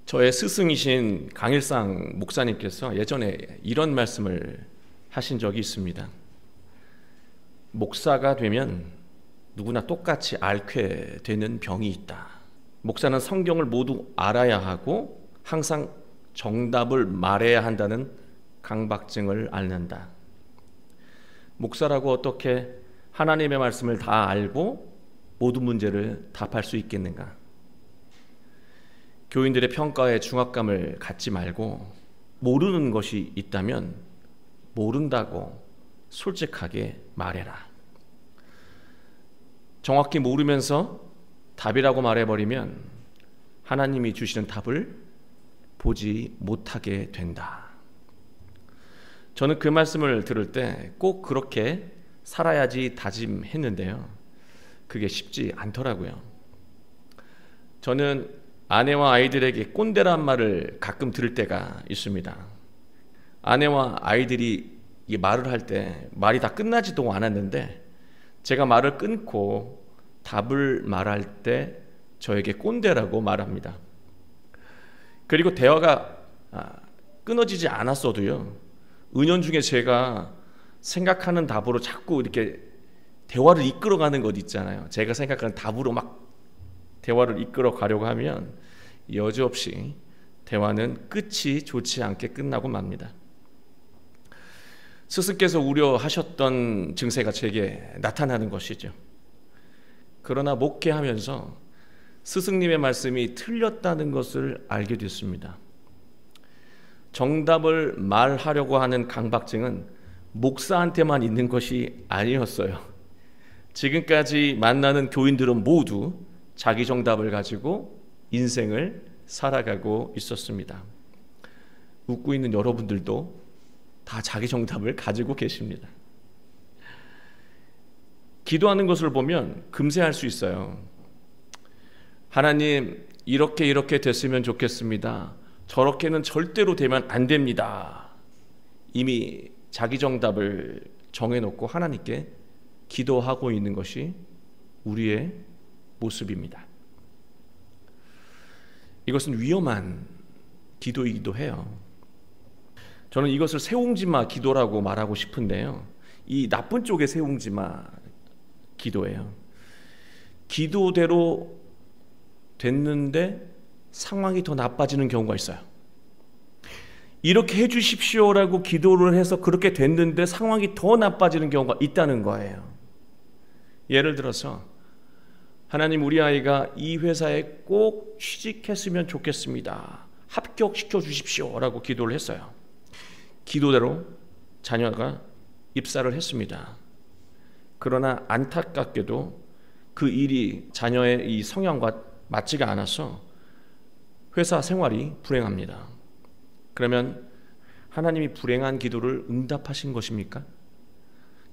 저의 스승이신 강일상 목사님께서 예전에 이런 말씀을 하신 적이 있습니다. 목사가 되면 누구나 똑같이 앓게 되는 병이 있다. 목사는 성경을 모두 알아야 하고 항상 정답을 말해야 한다는 강박증을 앓는다. 목사라고 어떻게 하나님의 말씀을 다 알고 모든 문제를 답할 수 있겠는가? 교인들의 평가에 중압감을 갖지 말고 모르는 것이 있다면 모른다고 솔직하게 말해라. 정확히 모르면서 답이라고 말해버리면 하나님이 주시는 답을 보지 못하게 된다. 저는 그 말씀을 들을 때 꼭 그렇게 살아야지 다짐했는데요. 그게 쉽지 않더라고요. 저는 아내와 아이들에게 꼰대란 말을 가끔 들을 때가 있습니다. 아내와 아이들이 이 말을 할 때 말이 다 끝나지도 않았는데 제가 말을 끊고 답을 말할 때 저에게 꼰대라고 말합니다. 그리고 대화가 끊어지지 않았어도요, 은연중에 제가 생각하는 답으로 자꾸 이렇게 대화를 이끌어가는 것 있잖아요. 제가 생각하는 답으로 막 대화를 이끌어 가려고 하면 여지없이 대화는 끝이 좋지 않게 끝나고 맙니다. 스승께서 우려하셨던 증세가 제게 나타나는 것이죠. 그러나 목회하면서 스승님의 말씀이 틀렸다는 것을 알게 됐습니다. 정답을 말하려고 하는 강박증은 목사한테만 있는 것이 아니었어요. 지금까지 만나는 교인들은 모두 자기 정답을 가지고 인생을 살아가고 있었습니다. 웃고 있는 여러분들도 다 자기 정답을 가지고 계십니다. 기도하는 것을 보면 금세 알 수 있어요. 하나님, 이렇게 됐으면 좋겠습니다. 저렇게는 절대로 되면 안 됩니다. 이미 자기 정답을 정해놓고 하나님께 기도하고 있는 것이 우리의 모습입니다. 이것은 위험한 기도이기도 해요. 저는 이것을 새옹지마 기도라고 말하고 싶은데요, 이 나쁜 쪽의 새옹지마 기도예요. 기도대로 됐는데 상황이 더 나빠지는 경우가 있어요. 이렇게 해주십시오라고 기도를 해서 그렇게 됐는데 상황이 더 나빠지는 경우가 있다는 거예요. 예를 들어서 하나님, 우리 아이가 이 회사에 꼭 취직했으면 좋겠습니다. 합격시켜 주십시오라고 기도를 했어요. 기도대로 자녀가 입사를 했습니다. 그러나 안타깝게도 그 일이 자녀의 이 성향과 맞지가 않아서 회사 생활이 불행합니다. 그러면 하나님이 불행한 기도를 응답하신 것입니까?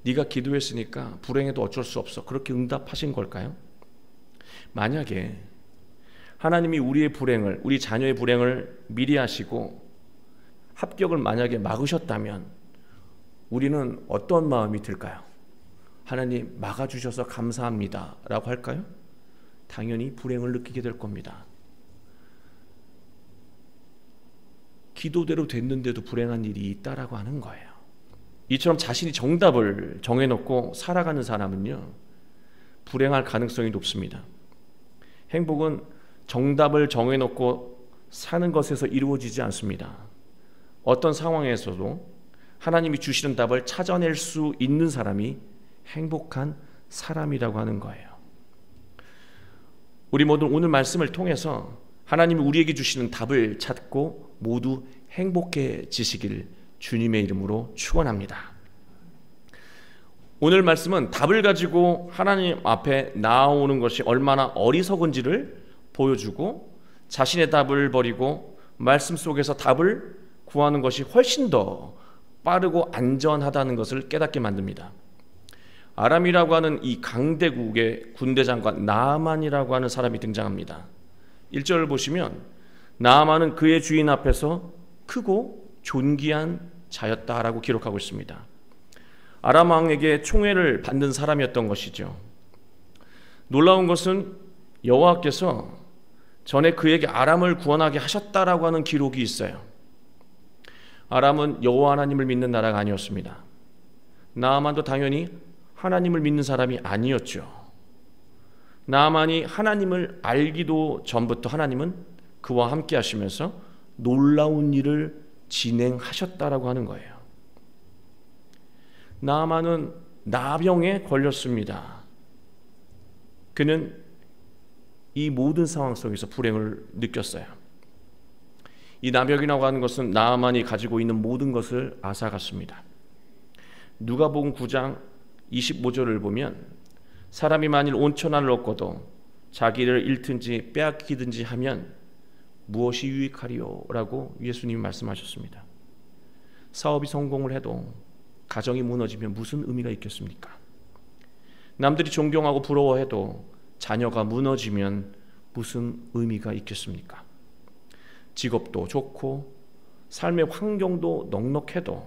네가 기도했으니까 불행해도 어쩔 수 없어, 그렇게 응답하신 걸까요? 만약에 하나님이 우리의 불행을, 우리 자녀의 불행을 미리 하시고 합격을 만약에 막으셨다면 우리는 어떤 마음이 들까요? 하나님, 막아주셔서 감사합니다 라고 할까요? 당연히 불행을 느끼게 될 겁니다. 기도대로 됐는데도 불행한 일이 있다라고 하는 거예요. 이처럼 자신이 정답을 정해놓고 살아가는 사람은요, 불행할 가능성이 높습니다. 행복은 정답을 정해놓고 사는 것에서 이루어지지 않습니다. 어떤 상황에서도 하나님이 주시는 답을 찾아낼 수 있는 사람이 행복한 사람이라고 하는 거예요. 우리 모두 오늘 말씀을 통해서 하나님이 우리에게 주시는 답을 찾고 모두 행복해지시길 주님의 이름으로 축원합니다. 오늘 말씀은 답을 가지고 하나님 앞에 나아오는 것이 얼마나 어리석은지를 보여주고, 자신의 답을 버리고 말씀 속에서 답을 구하는 것이 훨씬 더 빠르고 안전하다는 것을 깨닫게 만듭니다. 아람이라고 하는 이 강대국의 군대장관 나아만이라고 하는 사람이 등장합니다. 1절을 보시면 나아만은 그의 주인 앞에서 크고 존귀한 자였다라고 기록하고 있습니다. 아람 왕에게 총애를 받는 사람이었던 것이죠. 놀라운 것은 여호와께서 전에 그에게 아람을 구원하게 하셨다라고 하는 기록이 있어요. 아람은 여호와 하나님을 믿는 나라가 아니었습니다. 나아만도 당연히 하나님을 믿는 사람이 아니었죠. 나아만이 하나님을 알기도 전부터 하나님은 그와 함께 하시면서 놀라운 일을 진행하셨다라고 하는 거예요. 나아만은 나병에 걸렸습니다. 그는 이 모든 상황 속에서 불행을 느꼈어요. 이 나병이라고 하는 것은 나아만이 가지고 있는 모든 것을 앗아갔습니다. 누가복음 9장 25절을 보면 사람이 만일 온천하를 얻고도 자기를 잃든지 빼앗기든지 하면 무엇이 유익하리요? 라고 예수님이 말씀하셨습니다. 사업이 성공을 해도 가정이 무너지면 무슨 의미가 있겠습니까? 남들이 존경하고 부러워해도 자녀가 무너지면 무슨 의미가 있겠습니까? 직업도 좋고 삶의 환경도 넉넉해도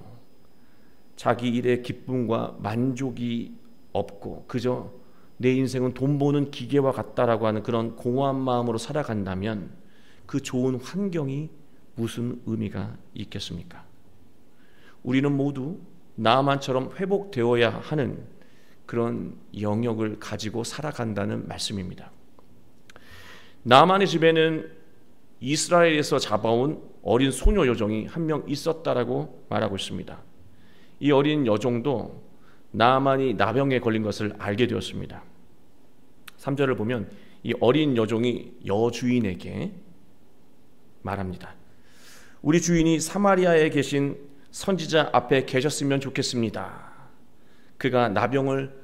자기 일의 기쁨과 만족이 없고 그저 내 인생은 돈 버는 기계와 같다라고 하는 그런 공허한 마음으로 살아간다면 그 좋은 환경이 무슨 의미가 있겠습니까? 우리는 모두 나아만처럼 회복되어야 하는 그런 영역을 가지고 살아간다는 말씀입니다. 나아만의 집에는 이스라엘에서 잡아온 어린 소녀 여종이 한 명 있었다라고 말하고 있습니다. 이 어린 여종도 나아만이 나병에 걸린 것을 알게 되었습니다. 3절을 보면 이 어린 여종이 여주인에게 말합니다. 우리 주인이 사마리아에 계신 선지자 앞에 계셨으면 좋겠습니다. 그가 나병을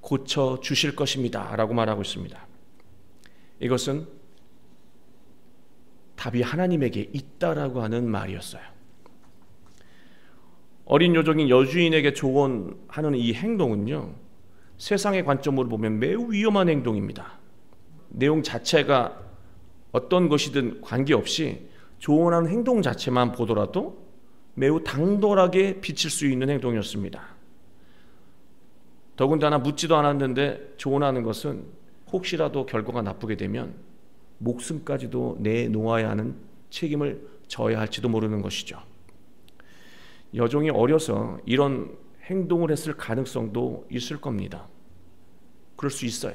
고쳐 주실 것입니다. 라고 말하고 있습니다. 이것은 답이 하나님에게 있다라고 하는 말이었어요. 어린 여종이 여주인에게 조언하는 이 행동은요, 세상의 관점으로 보면 매우 위험한 행동입니다. 내용 자체가 어떤 것이든 관계없이 조언하는 행동 자체만 보더라도 매우 당돌하게 비칠 수 있는 행동이었습니다. 더군다나 묻지도 않았는데 조언하는 것은 혹시라도 결과가 나쁘게 되면 목숨까지도 내놓아야 하는 책임을 져야 할지도 모르는 것이죠. 여종이 어려서 이런 행동을 했을 가능성도 있을 겁니다. 그럴 수 있어요.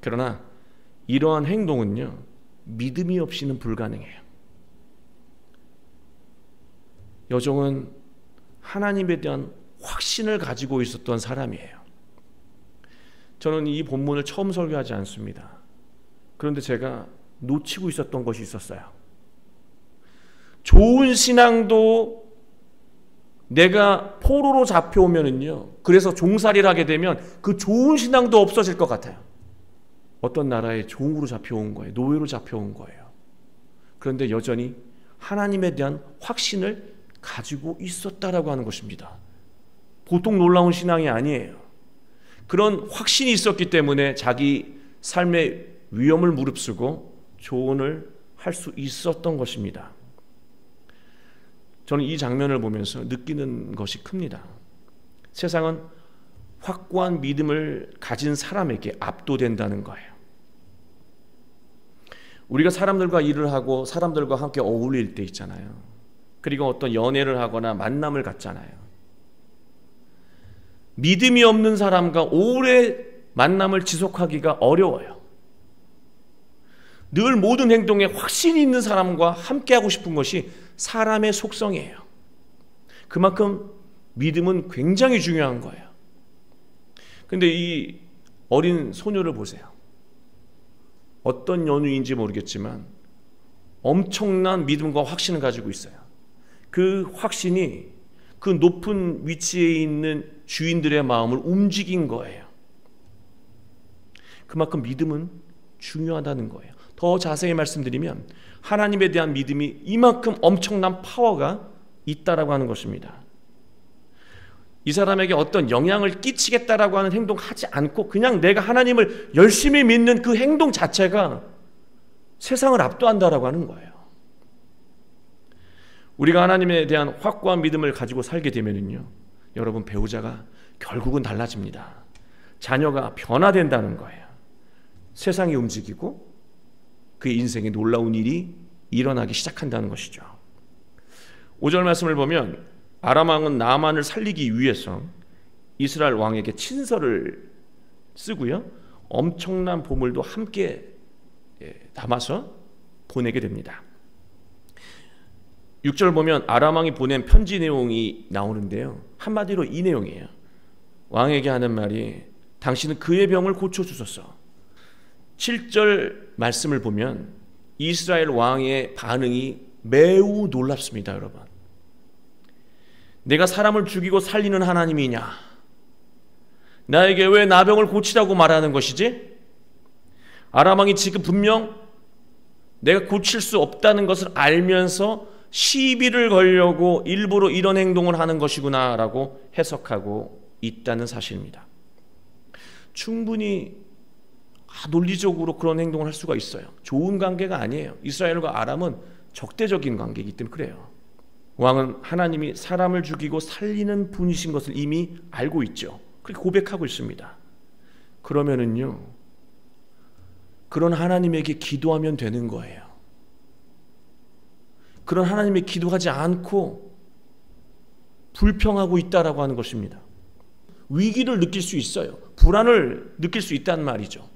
그러나 이러한 행동은요, 믿음이 없이는 불가능해요. 여종은 하나님에 대한 확신을 가지고 있었던 사람이에요. 저는 이 본문을 처음 설교하지 않습니다. 그런데 제가 놓치고 있었던 것이 있었어요. 좋은 신앙도 내가 포로로 잡혀오면은요, 그래서 종살이를 하게 되면 그 좋은 신앙도 없어질 것 같아요. 어떤 나라에 종으로 잡혀온 거예요. 노예로 잡혀온 거예요. 그런데 여전히 하나님에 대한 확신을 가지고 있었다라고 하는 것입니다. 보통 놀라운 신앙이 아니에요. 그런 확신이 있었기 때문에 자기 삶의 위험을 무릅쓰고 조언을 할 수 있었던 것입니다. 저는 이 장면을 보면서 느끼는 것이 큽니다. 세상은 확고한 믿음을 가진 사람에게 압도된다는 거예요. 우리가 사람들과 일을 하고 사람들과 함께 어울릴 때 있잖아요. 그리고 어떤 연애를 하거나 만남을 갖잖아요. 믿음이 없는 사람과 오래 만남을 지속하기가 어려워요. 늘 모든 행동에 확신이 있는 사람과 함께하고 싶은 것이 사람의 속성이에요. 그만큼 믿음은 굉장히 중요한 거예요. 근데 이 어린 소녀를 보세요. 어떤 연유인지 모르겠지만 엄청난 믿음과 확신을 가지고 있어요. 그 확신이 그 높은 위치에 있는 주인들의 마음을 움직인 거예요. 그만큼 믿음은 중요하다는 거예요. 더 자세히 말씀드리면 하나님에 대한 믿음이 이만큼 엄청난 파워가 있다라고 하는 것입니다. 이 사람에게 어떤 영향을 끼치겠다라고 하는 행동하지 않고 그냥 내가 하나님을 열심히 믿는 그 행동 자체가 세상을 압도한다라고 하는 거예요. 우리가 하나님에 대한 확고한 믿음을 가지고 살게 되면요, 여러분, 배우자가 결국은 달라집니다. 자녀가 변화된다는 거예요. 세상이 움직이고 그의 인생에 놀라운 일이 일어나기 시작한다는 것이죠. 5절 말씀을 보면 아람 왕은 나아만을 살리기 위해서 이스라엘 왕에게 친서를 쓰고요, 엄청난 보물도 함께 담아서 보내게 됩니다. 6절 보면 아람 왕이 보낸 편지 내용이 나오는데요, 한마디로 이 내용이에요. 왕에게 하는 말이 당신은 그의 병을 고쳐주소서. 7절 말씀을 보면 이스라엘 왕의 반응이 매우 놀랍습니다. 여러분, 내가 사람을 죽이고 살리는 하나님이냐? 나에게 왜 나병을 고치라고 말하는 것이지? 아람 왕이 지금 분명 내가 고칠 수 없다는 것을 알면서 시비를 걸려고 일부러 이런 행동을 하는 것이구나 라고 해석하고 있다는 사실입니다. 충분히 논리적으로 그런 행동을 할 수가 있어요. 좋은 관계가 아니에요. 이스라엘과 아람은 적대적인 관계이기 때문에 그래요. 왕은 하나님이 사람을 죽이고 살리는 분이신 것을 이미 알고 있죠. 그렇게 고백하고 있습니다. 그러면은요, 그런 하나님에게 기도하면 되는 거예요. 그런 하나님의 기도하지 않고 불평하고 있다라고 하는 것입니다. 위기를 느낄 수 있어요. 불안을 느낄 수 있다는 말이죠.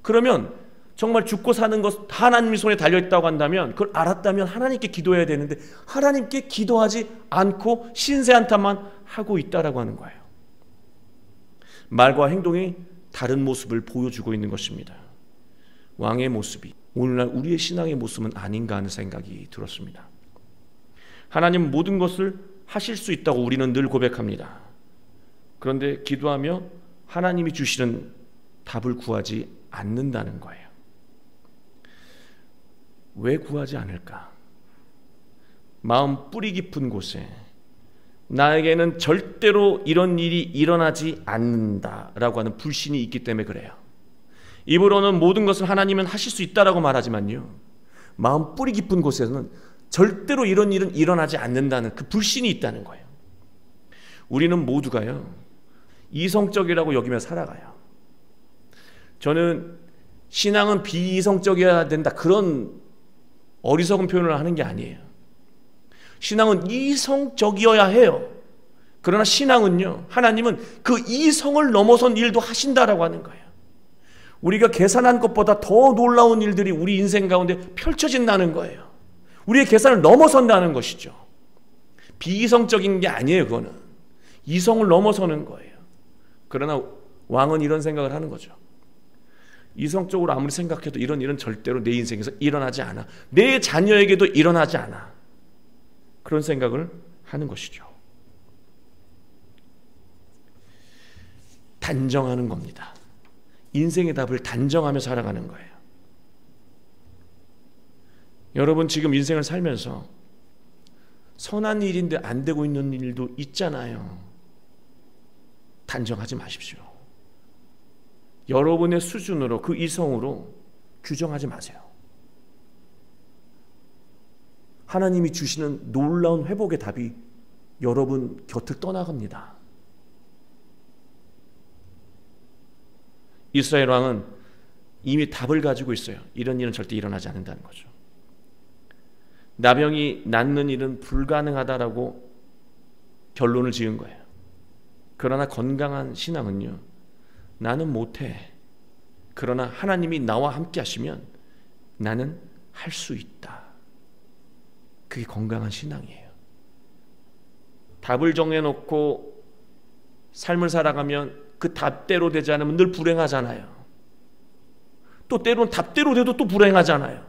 그러면 정말 죽고 사는 것 하나님의 손에 달려있다고 한다면, 그걸 알았다면 하나님께 기도해야 되는데 하나님께 기도하지 않고 신세 한탄만 하고 있다라고 하는 거예요. 말과 행동이 다른 모습을 보여주고 있는 것입니다. 왕의 모습이 오늘날 우리의 신앙의 모습은 아닌가 하는 생각이 들었습니다. 하나님은 모든 것을 하실 수 있다고 우리는 늘 고백합니다. 그런데 기도하며 하나님이 주시는 답을 구하지 않는다는 거예요. 왜 구하지 않을까? 마음 뿌리 깊은 곳에 나에게는 절대로 이런 일이 일어나지 않는다라고 하는 불신이 있기 때문에 그래요. 입으로는 모든 것을 하나님은 하실 수 있다라고 말하지만요, 마음 뿌리 깊은 곳에서는 절대로 이런 일은 일어나지 않는다는 그 불신이 있다는 거예요. 우리는 모두가요, 이성적이라고 여기며 살아가요. 저는 신앙은 비이성적이어야 된다, 그런 어리석은 표현을 하는 게 아니에요. 신앙은 이성적이어야 해요. 그러나 신앙은요, 하나님은 그 이성을 넘어선 일도 하신다라고 하는 거예요. 우리가 계산한 것보다 더 놀라운 일들이 우리 인생 가운데 펼쳐진다는 거예요. 우리의 계산을 넘어선다는 것이죠. 비이성적인 게 아니에요. 그거는 이성을 넘어서는 거예요. 그러나 왕은 이런 생각을 하는 거죠. 이성적으로 아무리 생각해도 이런 일은 절대로 내 인생에서 일어나지 않아. 내 자녀에게도 일어나지 않아. 그런 생각을 하는 것이죠. 단정하는 겁니다. 인생의 답을 단정하며 살아가는 거예요. 여러분, 지금 인생을 살면서 선한 일인데 안 되고 있는 일도 있잖아요. 단정하지 마십시오. 여러분의 수준으로, 그 이성으로 규정하지 마세요. 하나님이 주시는 놀라운 회복의 답이 여러분 곁을 떠나갑니다. 이스라엘 왕은 이미 답을 가지고 있어요. 이런 일은 절대 일어나지 않는다는 거죠. 나병이 낫는 일은 불가능하다라고 결론을 지은 거예요. 그러나 건강한 신앙은요, 나는 못해. 그러나 하나님이 나와 함께 하시면 나는 할 수 있다. 그게 건강한 신앙이에요. 답을 정해놓고 삶을 살아가면 그 답대로 되지 않으면 늘 불행하잖아요. 또 때로는 답대로 돼도 또 불행하잖아요.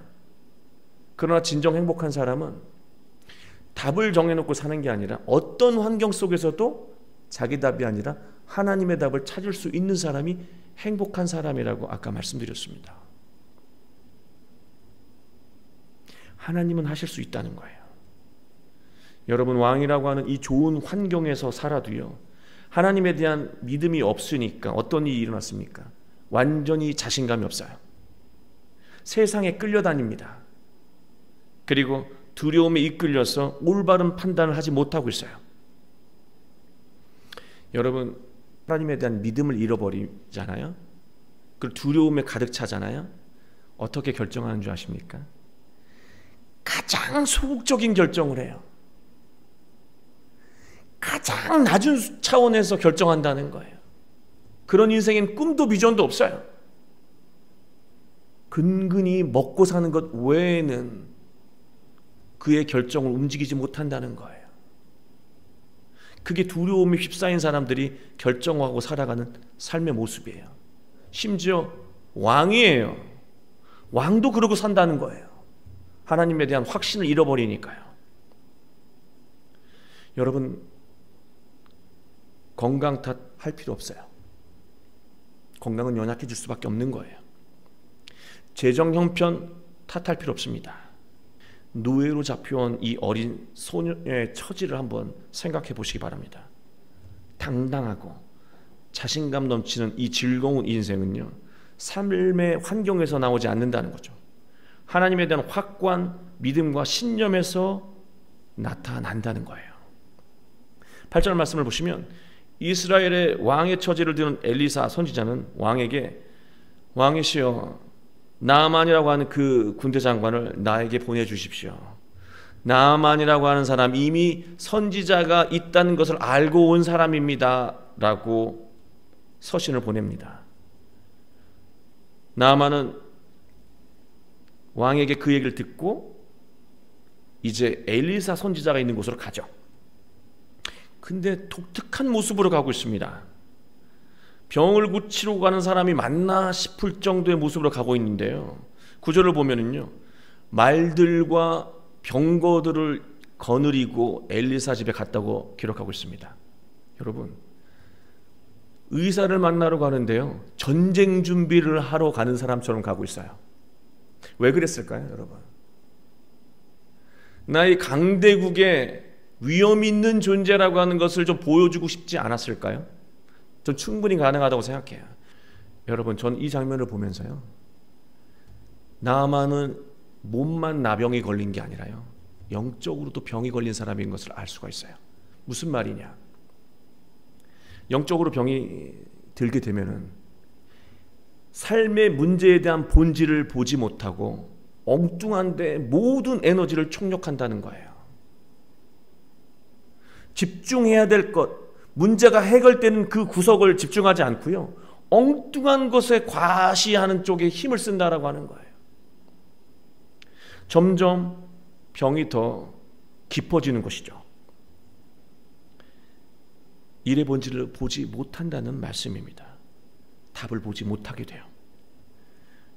그러나 진정 행복한 사람은 답을 정해놓고 사는 게 아니라 어떤 환경 속에서도 자기 답이 아니라 하나님의 답을 찾을 수 있는 사람이 행복한 사람이라고 아까 말씀드렸습니다. 하나님은 하실 수 있다는 거예요. 여러분, 왕이라고 하는 이 좋은 환경에서 살아도요, 하나님에 대한 믿음이 없으니까 어떤 일이 일어났습니까? 완전히 자신감이 없어요. 세상에 끌려다닙니다. 그리고 두려움에 이끌려서 올바른 판단을 하지 못하고 있어요. 여러분, 하나님에 대한 믿음을 잃어버리잖아요. 그리고 두려움에 가득 차잖아요. 어떻게 결정하는 줄 아십니까? 가장 소극적인 결정을 해요. 가장 낮은 차원에서 결정한다는 거예요. 그런 인생엔 꿈도 비전도 없어요. 근근히 먹고 사는 것 외에는 그의 결정을 움직이지 못한다는 거예요. 그게 두려움에 휩싸인 사람들이 결정하고 살아가는 삶의 모습이에요. 심지어 왕이에요. 왕도 그러고 산다는 거예요. 하나님에 대한 확신을 잃어버리니까요. 여러분, 건강 탓할 필요 없어요. 건강은 연약해질 수밖에 없는 거예요. 재정 형편 탓할 필요 없습니다. 노예로 잡혀온 이 어린 소녀의 처지를 한번 생각해 보시기 바랍니다. 당당하고 자신감 넘치는 이 즐거운 인생은요, 삶의 환경에서 나오지 않는다는 거죠. 하나님에 대한 확고한 믿음과 신념에서 나타난다는 거예요. 8절 말씀을 보시면 이스라엘의 왕의 처지를 드는 엘리사 선지자는 왕에게, 왕이시여, 나아만이라고 하는 그 군대 장관을 나에게 보내주십시오. 나아만이라고 하는 사람, 이미 선지자가 있다는 것을 알고 온 사람입니다 라고 서신을 보냅니다. 나아만은 왕에게 그 얘기를 듣고 이제 엘리사 선지자가 있는 곳으로 가죠. 근데 독특한 모습으로 가고 있습니다. 병을 고치러 가는 사람이 맞나 싶을 정도의 모습으로 가고 있는데요, 구절을 보면은요, 말들과 병거들을 거느리고 엘리사 집에 갔다고 기록하고 있습니다. 여러분, 의사를 만나러 가는데요, 전쟁 준비를 하러 가는 사람처럼 가고 있어요. 왜 그랬을까요, 여러분? 나의 강대국의 위험 있는 존재라고 하는 것을 좀 보여주고 싶지 않았을까요? 전 충분히 가능하다고 생각해요. 여러분, 전 이 장면을 보면서요, 나아만은 몸만 나병이 걸린 게 아니라요, 영적으로도 병이 걸린 사람인 것을 알 수가 있어요. 무슨 말이냐? 영적으로 병이 들게 되면은 삶의 문제에 대한 본질을 보지 못하고 엉뚱한데 모든 에너지를 총력한다는 거예요. 집중해야 될 것, 문제가 해결되는 그 구석을 집중하지 않고요, 엉뚱한 것에 과시하는 쪽에 힘을 쓴다라고 하는 거예요. 점점 병이 더 깊어지는 것이죠. 일의 본질을 보지 못한다는 말씀입니다. 답을 보지 못하게 돼요.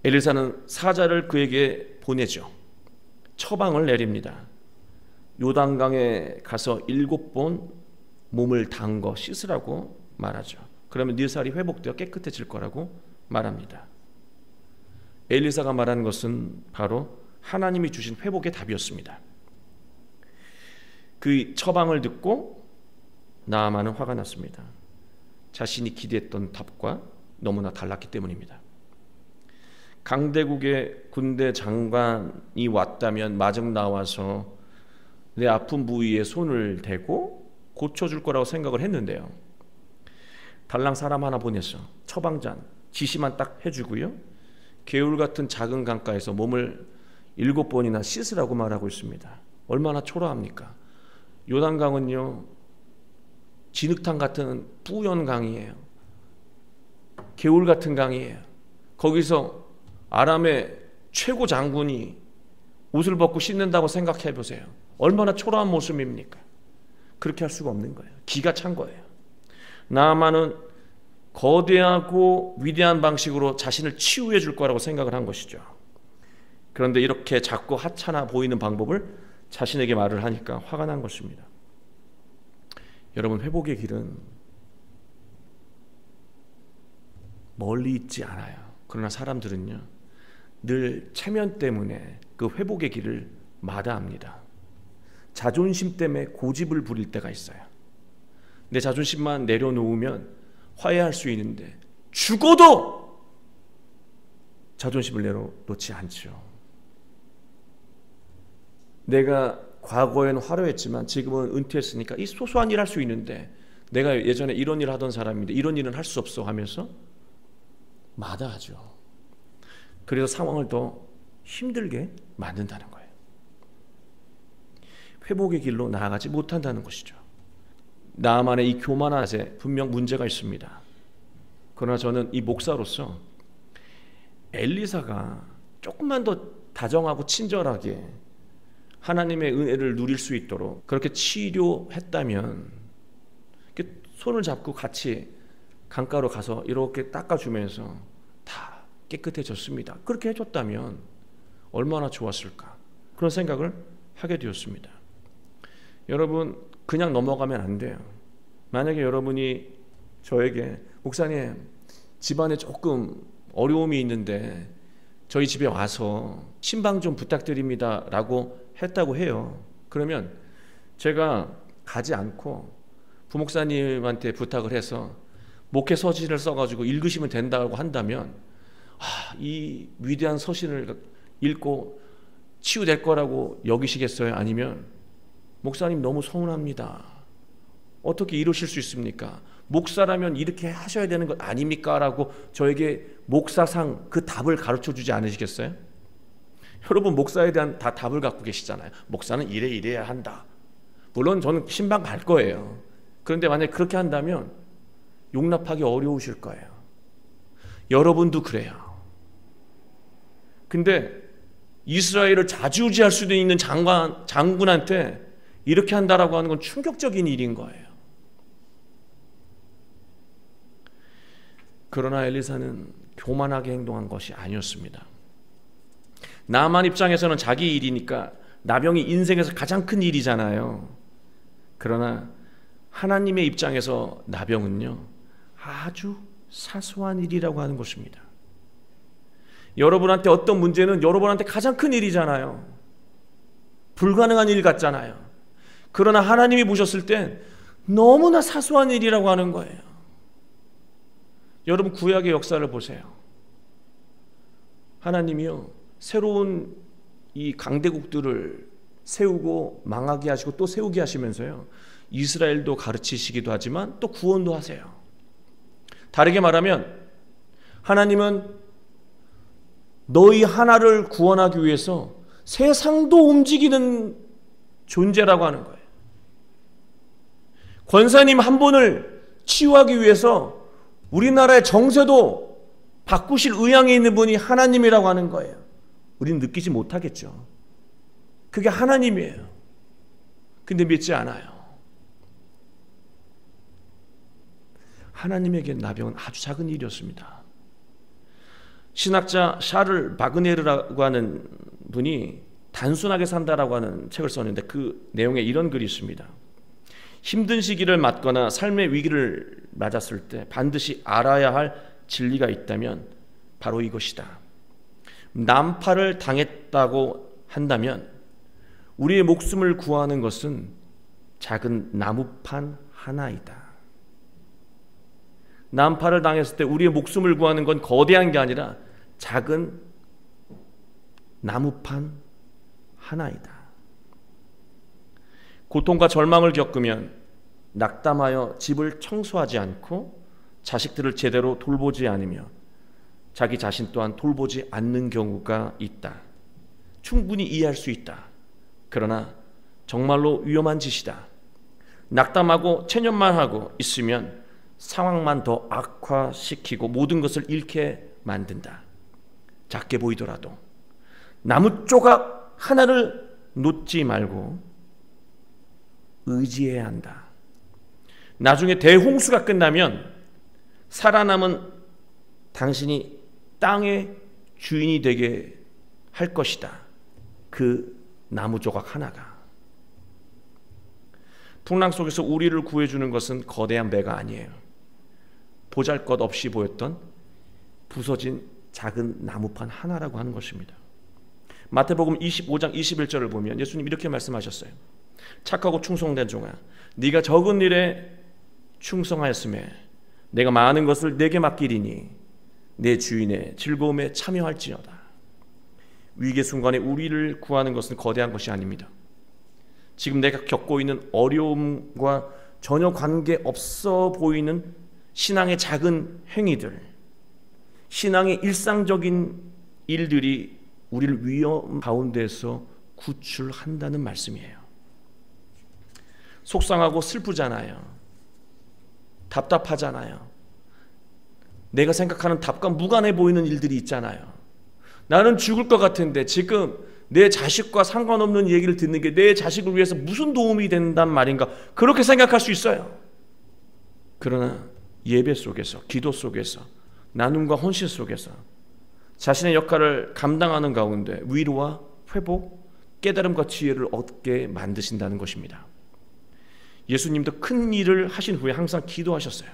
엘리사는 사자를 그에게 보내죠. 처방을 내립니다. 요단강에 가서 7번 몸을 담궈 씻으라고 말하죠. 그러면 네 살이 회복되어 깨끗해질 거라고 말합니다. 엘리사가 말하는 것은 바로 하나님이 주신 회복의 답이었습니다. 그 처방을 듣고 나아만은 화가 났습니다. 자신이 기대했던 답과 너무나 달랐기 때문입니다. 강대국의 군대 장관이 왔다면 마중 나와서 내 아픈 부위에 손을 대고 고쳐줄 거라고 생각을 했는데요, 달랑 사람 하나 보내서 처방전 지시만 딱 해주고요, 개울 같은 작은 강가에서 몸을 7번이나 씻으라고 말하고 있습니다. 얼마나 초라합니까? 요단강은요, 진흙탕 같은 뿌연 강이에요. 개울 같은 강이에요. 거기서 아람의 최고 장군이 옷을 벗고 씻는다고 생각해 보세요. 얼마나 초라한 모습입니까? 그렇게 할 수가 없는 거예요. 기가 찬 거예요. 나아만은 거대하고 위대한 방식으로 자신을 치유해 줄 거라고 생각을 한 것이죠. 그런데 이렇게 작고 하찮아 보이는 방법을 자신에게 말을 하니까 화가 난 것입니다. 여러분, 회복의 길은 멀리 있지 않아요. 그러나 사람들은요, 늘 체면 때문에 그 회복의 길을 마다합니다. 자존심 때문에 고집을 부릴 때가 있어요. 내 자존심만 내려놓으면 화해할 수 있는데 죽어도 자존심을 내려놓지 않죠. 내가 과거에는 화려했지만 지금은 은퇴했으니까 이 소소한 일 할 수 있는데, 내가 예전에 이런 일 하던 사람인데 이런 일은 할 수 없어 하면서 마다하죠. 그래서 상황을 더 힘들게 만든다는 거예요. 회복의 길로 나아가지 못한다는 것이죠. 나만의 이 교만함에 분명 문제가 있습니다. 그러나 저는 이 목사로서 엘리사가 조금만 더 다정하고 친절하게 하나님의 은혜를 누릴 수 있도록 그렇게 치료했다면, 이렇게 손을 잡고 같이 강가로 가서 이렇게 닦아주면서 다 깨끗해졌습니다, 그렇게 해줬다면 얼마나 좋았을까, 그런 생각을 하게 되었습니다. 여러분, 그냥 넘어가면 안 돼요. 만약에 여러분이 저에게 목사님, 집안에 조금 어려움이 있는데 저희 집에 와서 신방 좀 부탁드립니다 라고 했다고 해요. 그러면 제가 가지 않고 부목사님한테 부탁을 해서 목회 서신을 써가지고 읽으시면 된다고 한다면, 이 위대한 서신을 읽고 치유될 거라고 여기시겠어요? 아니면 목사님 너무 서운합니다, 어떻게 이러실 수 있습니까? 목사라면 이렇게 하셔야 되는 것 아닙니까? 라고 저에게 목사상 그 답을 가르쳐 주지 않으시겠어요? 여러분, 목사에 대한 다 답을 갖고 계시잖아요. 목사는 이래야 한다. 물론 저는 신방 갈 거예요. 그런데 만약에 그렇게 한다면 용납하기 어려우실 거예요. 여러분도 그래요. 근데 이스라엘을 좌지우지할 수도 있는 장군한테 이렇게 한다라고 하는 건 충격적인 일인 거예요. 그러나 엘리사는 교만하게 행동한 것이 아니었습니다. 나만 입장에서는 자기 일이니까, 나병이 인생에서 가장 큰 일이잖아요. 그러나 하나님의 입장에서 나병은요, 아주 사소한 일이라고 하는 것입니다. 여러분한테 어떤 문제는 여러분한테 가장 큰 일이잖아요. 불가능한 일 같잖아요. 그러나 하나님이 보셨을 땐 너무나 사소한 일이라고 하는 거예요. 여러분, 구약의 역사를 보세요. 하나님이요, 새로운 이 강대국들을 세우고 망하게 하시고 또 세우게 하시면서요, 이스라엘도 가르치시기도 하지만 또 구원도 하세요. 다르게 말하면 하나님은 너희 하나를 구원하기 위해서 세상도 움직이는 존재라고 하는 거예요. 권사님 한 분을 치유하기 위해서 우리나라의 정세도 바꾸실 의향에 있는 분이 하나님이라고 하는 거예요. 우리는 느끼지 못하겠죠. 그게 하나님이에요. 근데 믿지 않아요. 하나님에게 나병은 아주 작은 일이었습니다. 신학자 샤를 바그네르라고 하는 분이 단순하게 산다라고 하는 책을 썼는데, 그 내용에 이런 글이 있습니다. 힘든 시기를 맞거나 삶의 위기를 맞았을 때 반드시 알아야 할 진리가 있다면 바로 이것이다. 난파를 당했다고 한다면 우리의 목숨을 구하는 것은 작은 나무판 하나이다. 난파를 당했을 때 우리의 목숨을 구하는 건 거대한 게 아니라 작은 나무판 하나이다. 고통과 절망을 겪으면 낙담하여 집을 청소하지 않고 자식들을 제대로 돌보지 않으며 자기 자신 또한 돌보지 않는 경우가 있다. 충분히 이해할 수 있다. 그러나 정말로 위험한 짓이다. 낙담하고 체념만 하고 있으면 상황만 더 악화시키고 모든 것을 잃게 만든다. 작게 보이더라도 나무 조각 하나를 놓지 말고 의지해야 한다. 나중에 대홍수가 끝나면 살아남은 당신이 땅의 주인이 되게 할 것이다. 그 나무 조각 하나가. 풍랑 속에서 우리를 구해주는 것은 거대한 배가 아니에요. 보잘것없이 보였던 부서진 작은 나무판 하나라고 하는 것입니다. 마태복음 25장 21절을 보면 예수님 이렇게 말씀하셨어요. 착하고 충성된 종아, 네가 적은 일에 충성하였으며 내가 많은 것을 내게 맡기리니 내 주인의 즐거움에 참여할지어다. 위기의 순간에 우리를 구하는 것은 거대한 것이 아닙니다. 지금 내가 겪고 있는 어려움과 전혀 관계없어 보이는 신앙의 작은 행위들, 신앙의 일상적인 일들이 우리를 위험 가운데서 구출한다는 말씀이에요. 속상하고 슬프잖아요. 답답하잖아요. 내가 생각하는 답과 무관해 보이는 일들이 있잖아요. 나는 죽을 것 같은데 지금 내 자식과 상관없는 얘기를 듣는 게 내 자식을 위해서 무슨 도움이 된단 말인가, 그렇게 생각할 수 있어요. 그러나 예배 속에서, 기도 속에서, 나눔과 헌신 속에서 자신의 역할을 감당하는 가운데 위로와 회복, 깨달음과 지혜를 얻게 만드신다는 것입니다. 예수님도 큰 일을 하신 후에 항상 기도하셨어요.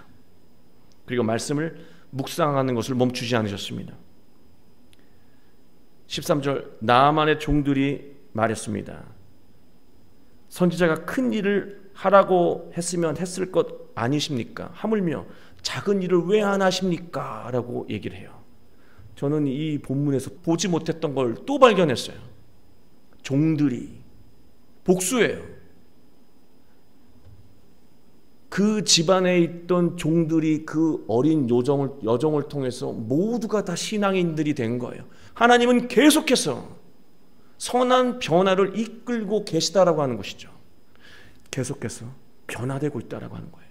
그리고 말씀을 묵상하는 것을 멈추지 않으셨습니다. 13절, 나아만의 종들이 말했습니다. 선지자가 큰 일을 하라고 했으면 했을 것 아니십니까? 하물며 작은 일을 왜 안 하십니까? 라고 얘기를 해요. 저는 이 본문에서 보지 못했던 걸 또 발견했어요. 종들이, 복수예요. 그 집안에 있던 종들이 그 어린 여종을 통해서 모두가 다 신앙인들이 된 거예요. 하나님은 계속해서 선한 변화를 이끌고 계시다라고 하는 것이죠. 계속해서 변화되고 있다라고 하는 거예요.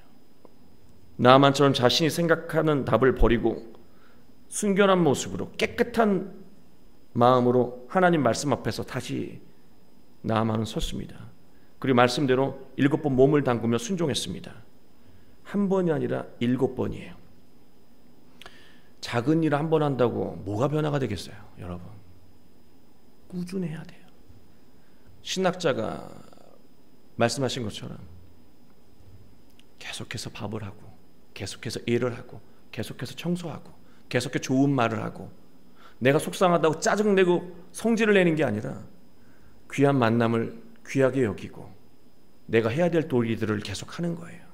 나아만처럼 자신이 생각하는 답을 버리고 순결한 모습으로 깨끗한 마음으로 하나님 말씀 앞에서 다시 나아만은 섰습니다. 그리고 말씀대로 7번 몸을 담그며 순종했습니다. 한 번이 아니라 7번이에요. 작은 일을 한 번 한다고 뭐가 변화가 되겠어요, 여러분? 꾸준해야 돼요. 신학자가 말씀하신 것처럼 계속해서 밥을 하고, 계속해서 일을 하고, 계속해서 청소하고, 계속해서 좋은 말을 하고, 내가 속상하다고 짜증내고 성질을 내는 게 아니라 귀한 만남을 귀하게 여기고 내가 해야 될 도리들을 계속 하는 거예요.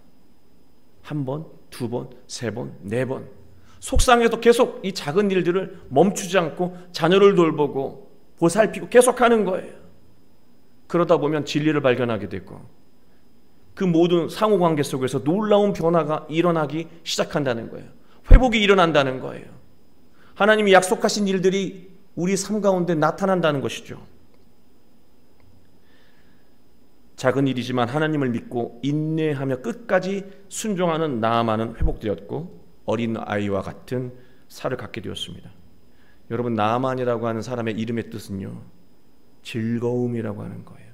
한 번, 두 번, 세 번, 네 번. 속상해도 계속 이 작은 일들을 멈추지 않고 자녀를 돌보고 보살피고 계속하는 거예요. 그러다 보면 진리를 발견하게 되고 그 모든 상호관계 속에서 놀라운 변화가 일어나기 시작한다는 거예요. 회복이 일어난다는 거예요. 하나님이 약속하신 일들이 우리 삶 가운데 나타난다는 것이죠. 작은 일이지만 하나님을 믿고 인내하며 끝까지 순종하는 나아만은 회복되었고 어린 아이와 같은 살을 갖게 되었습니다. 여러분, 나아만이라고 하는 사람의 이름의 뜻은요, 즐거움이라고 하는 거예요.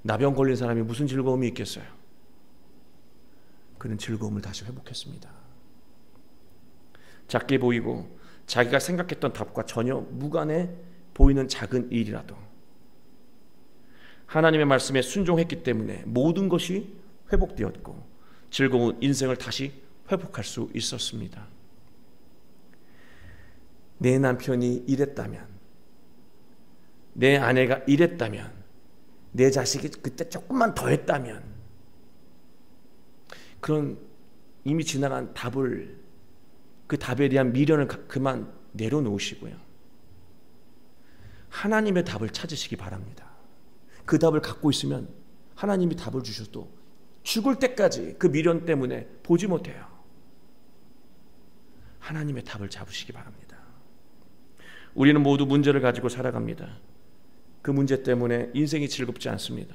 나병 걸린 사람이 무슨 즐거움이 있겠어요? 그는 즐거움을 다시 회복했습니다. 작게 보이고 자기가 생각했던 답과 전혀 무관해 보이는 작은 일이라도 하나님의 말씀에 순종했기 때문에 모든 것이 회복되었고 즐거운 인생을 다시 회복할 수 있었습니다. 내 남편이 이랬다면, 내 아내가 이랬다면, 내 자식이 그때 조금만 더 했다면, 그런 이미 지나간 답을, 그 답에 대한 미련을 그만 내려놓으시고요, 하나님의 답을 찾으시기 바랍니다. 그 답을 갖고 있으면 하나님이 답을 주셔도 죽을 때까지 그 미련 때문에 보지 못해요. 하나님의 답을 잡으시기 바랍니다. 우리는 모두 문제를 가지고 살아갑니다. 그 문제 때문에 인생이 즐겁지 않습니다.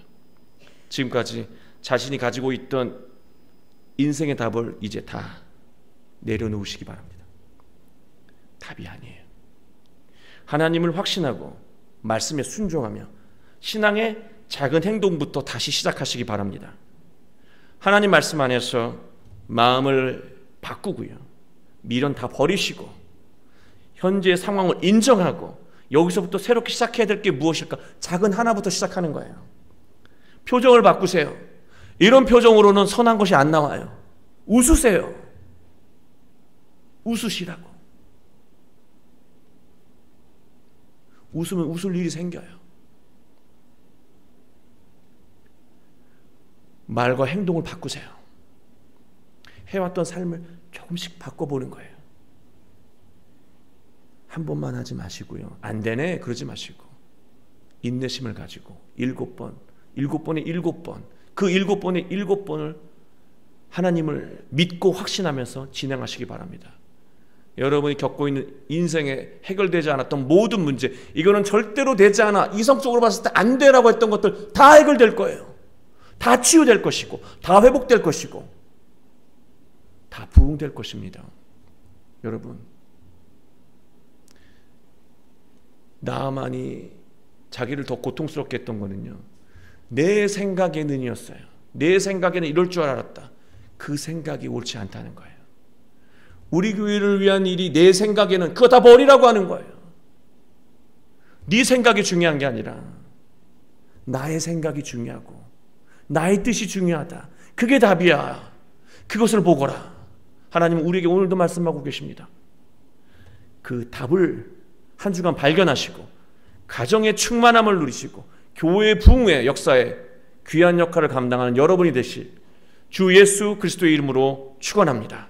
지금까지 자신이 가지고 있던 인생의 답을 이제 다 내려놓으시기 바랍니다. 답이 아니에요. 하나님을 확신하고 말씀에 순종하며 신앙의 작은 행동부터 다시 시작하시기 바랍니다. 하나님 말씀 안에서 마음을 바꾸고요, 미련 다 버리시고 현재의 상황을 인정하고 여기서부터 새롭게 시작해야 될 게 무엇일까? 작은 하나부터 시작하는 거예요. 표정을 바꾸세요. 이런 표정으로는 선한 것이 안 나와요. 웃으세요. 웃으시라고. 웃으면 웃을 일이 생겨요. 말과 행동을 바꾸세요. 해왔던 삶을 조금씩 바꿔보는 거예요. 한 번만 하지 마시고요, 안 되네 그러지 마시고 인내심을 가지고 7번, 7번에 7번, 그 7번에 7번을 하나님을 믿고 확신하면서 진행하시기 바랍니다. 여러분이 겪고 있는 인생에 해결되지 않았던 모든 문제, 이거는 절대로 되지 않아, 이성적으로 봤을 때 안 되라고 했던 것들 다 해결될 거예요. 다 치유될 것이고, 다 회복될 것이고, 다 부흥될 것입니다. 여러분, 나아만이 자기를 더 고통스럽게 했던 거는요, 내 생각에는이었어요. 내 생각에는 이럴 줄 알았다. 그 생각이 옳지 않다는 거예요. 우리 교회를 위한 일이 내 생각에는 그거 다 버리라고 하는 거예요. 네 생각이 중요한 게 아니라 나의 생각이 중요하고 나의 뜻이 중요하다. 그게 답이야. 그것을 보거라. 하나님은 우리에게 오늘도 말씀하고 계십니다. 그 답을 한 주간 발견하시고 가정의 충만함을 누리시고 교회의 부흥의 역사에 귀한 역할을 감당하는 여러분이 되실 주 예수 그리스도의 이름으로 축원합니다.